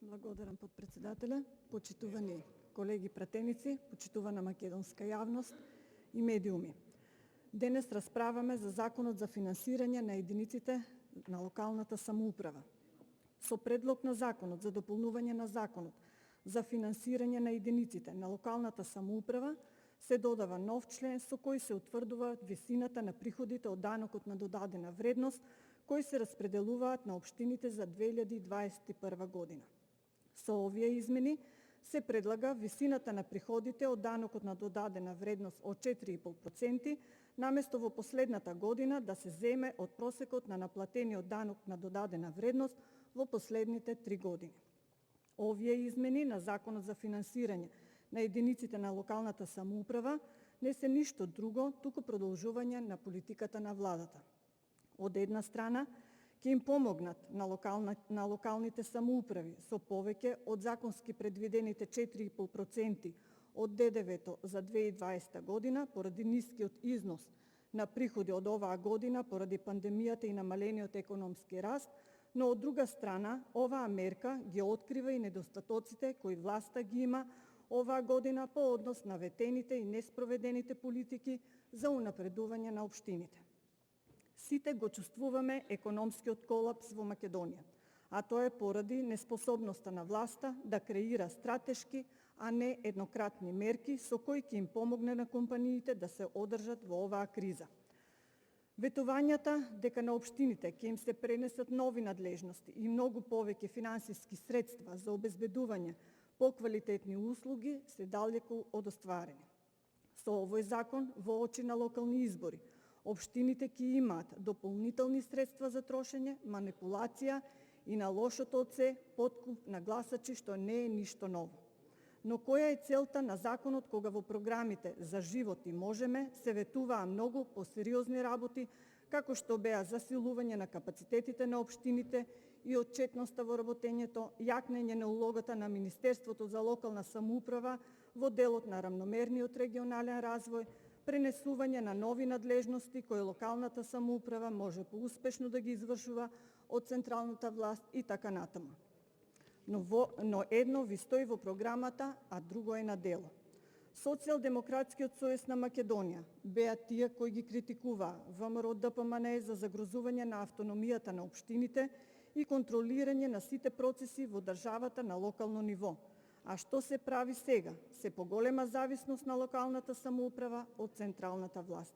Благодарам подпредседателя, почитувани колеги пратеници, почитувана македонска јавност и медиуми. Денес расправаме за Законот за финансирање на единиците на локалната самоуправа. Со предлог на Законот за дополнување на Законот за финансирање на единиците на локалната самоуправа се додава нов член со кој се утврдува висината на приходите од данокот на додадена вредност кои се распределуваат на општините за 2021 година. Со овие измени се предлага висината на приходите од данокот на додадена вредност од 4,5% наместо во последната година да се земе од просекот на наплатениот данок на додадена вредност во последните 3 години. Овие измени на Законот за финансирање на единиците на локалната самоуправа не се ништо друго, туку продолжување на политиката на владата. Од една страна, ќе им помогнат на локалните самоуправи со повеќе од законски предвидените 4,5% од ДДВ-то за 2020 година поради нискиот износ на приходи од оваа година поради пандемијата и намалениот економски раст, но од друга страна, оваа мерка ги открива и недостатоците кои власта ги има оваа година по однос на ветените и неспроведените политики за унапредување на општините. Сите го чувствуваме економскиот колапс во Македонија, а тоа е поради неспособноста на власта да креира стратешки, а не еднократни мерки со кои ќе им помогне на компаниите да се одржат во оваа криза. Ветувањата дека на општините ќе им се пренесат нови надлежности и многу повеќе финансиски средства за обезбедување поквалитетни услуги се далеку од остварени. Со овој закон во очи на локални избори, општините ќе имаат дополнителни средства за трошење, манипулација и на лошото оце подкуп на гласачи, што не е ништо ново. Но која е целта на законот кога во програмите за живот и можеме се ветуваа многу посериозни работи, како што беа засилување на капацитетите на општините и отчетноста во работењето, јакнење на улогата на Министерството за локална самоуправа во делот на рамномерниот регионален развој, пренесување на нови надлежности кои локалната самоуправа може поуспешно да ги извршува од централната власт и така натаму. Но едно ви стои во програмата, а друго е на дело. Социјалдемократскиот сојуз на Македонија беа тие кои ги критикуваа ВМРО ДПМНЕ за загрозување на автономијата на општините и контролирање на сите процеси во државата на локално ниво. А што се прави сега? Се поголема зависност на локалната самоуправа од централната власт.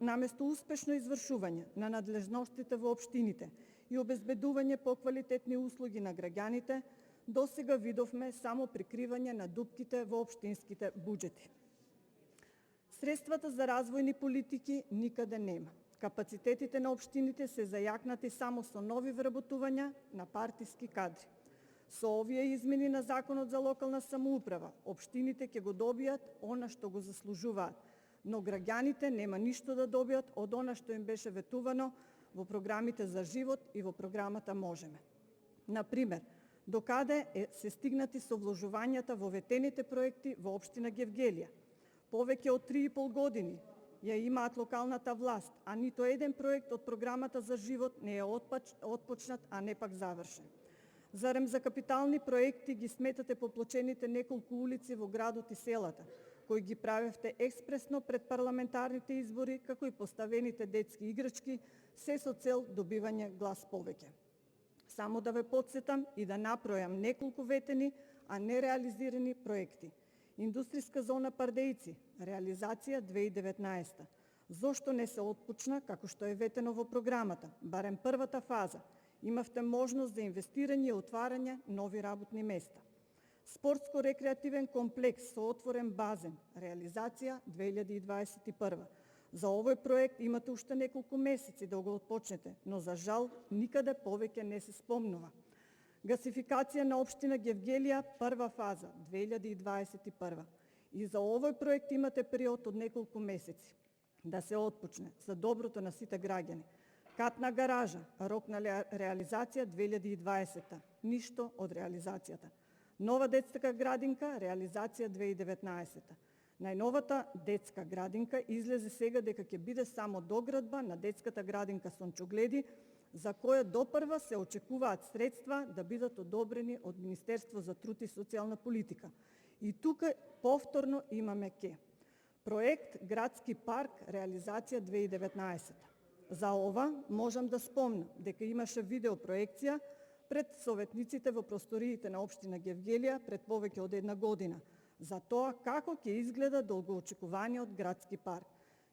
Наместо успешно извршување на надлежностите во општините и обезбедување поквалитетни услуги на граѓаните, досега видовме само прикривање на дупките во општинските буџети. Средствата за развојни политики никаде нема. Капацитетите на општините се зајакнати само со нови вработувања на партиски кадри. Со овие измени на Законот за локална самоуправа, општините ќе го добијат она што го заслужуваат, но граѓаните нема ништо да добијат од она што им беше ветувано во програмите за живот и во програмата Можеме. Например, докаде се стигнати со вложувањата во ветените проекти во општина Гевгелија. Повеќе од 3,5 години ја имаат локалната власт, а нито еден проект од програмата за живот не е отпочнат, а не пак завршен. Зарем за капитални проекти ги сметате поплочените неколку улици во градот и селата, кои ги правевте експресно пред парламентарните избори, како и поставените детски играчки, се со цел добивање глас повеќе. Само да ве потсетам и да набројам неколку ветени, а не реализирани проекти. Индустријска зона Пардејци, реализација 2019. Зошто не се отпочна како што е ветено во програмата, барем првата фаза? Имавте можност за инвестирање и отварање нови работни места. Спортско-рекреативен комплекс со отворен базен, реализација 2021. За овој проект имате уште неколку месеци да го отпочнете, но за жал никаде повеќе не се спомнува. Гасификација на општина Гевгелија, прва фаза 2021. И за овој проект имате период од неколку месеци да се отпочне за доброто на сите граѓани. Катна гаража, рок на реализација 2020. Ништо од реализацијата. Нова детска градинка, реализација 2019. Најновата детска градинка излезе сега дека ќе биде само доградба на детската градинка Сончогледи за која допрва се очекуваат средства да бидат одобрени од Министерство за труд и социјална политика. И тука повторно имаме проект Градски парк, реализација 2019. За ова можам да спомнам дека имаше видеопроекција пред советниците во просториите на општина Гевгелија пред повеќе од една година за тоа како ќе изгледа долгоочекуваниот градски парк.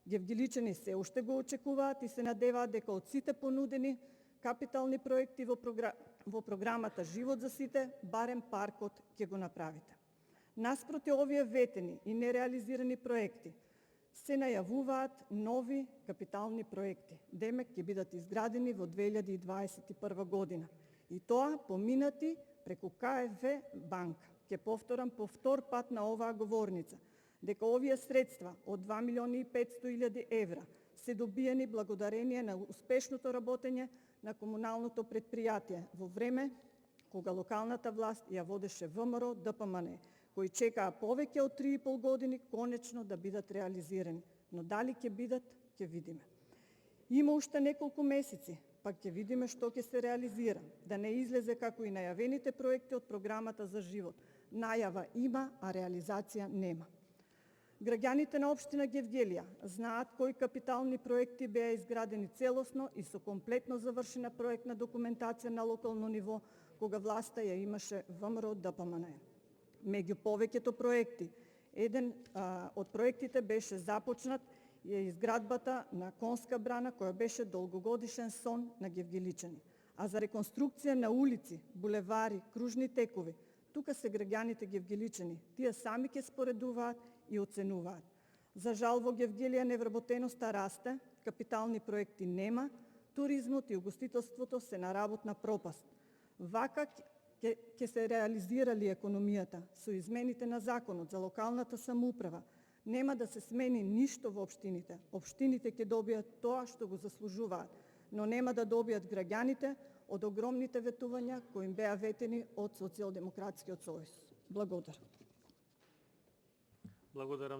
Гевгеличани се уште го очекуваат и се надеваат дека од сите понудени капитални проекти во програмата Живот за сите, барем паркот ќе го направите. Наспроти овие ветени и нереализирани проекти, се најавуваат нови капитални проекти. Демек ќе бидат изградени во 2021 година. И тоа поминати преку КФВ банка. Ќе повторам по втор пат на оваа говорница дека овие средства од 2.500.000 евра се добиени благодарение на успешното работење на комуналното предпријатие во време кога локалната власт ја водеше ВМРО ДПМН, кои чекаа повеќе од 3,5 години конечно да бидат реализирани. Но дали ќе бидат, ќе видиме. Има уште неколку месеци, пак ќе видиме што ќе се реализира. Да не излезе како и најавените проекти од програмата за живот. Најава има, а реализација нема. Граѓаните на општина Гевгелија знаат кои капитални проекти беа изградени целосно и со комплетно завршена проектна документација на локално ниво, кога власта ја имаше ВМРО ДПМН. Меѓу повеќето проекти, еден од проектите беше започнат изградбата на конска брана, која беше долгогодишен сон на гевгеличани. А за реконструкција на улици, булевари, кружни текови, тука се граѓаните гевгеличани. Тие сами ќе споредуваат и оценуваат. За жал во Гевгелија невработеноста расте, капитални проекти нема, туризмот и угостителството се на работна пропаст. Вака ќе се реализира ли економијата со измените на законот за локалната самоуправа, нема да се смени ништо во општините. Општините ќе добијат тоа што го заслужуваат, но нема да добијат граѓаните од огромните ветувања кои им беа ветени од Социјалдемократскиот сојуз. Благодарам.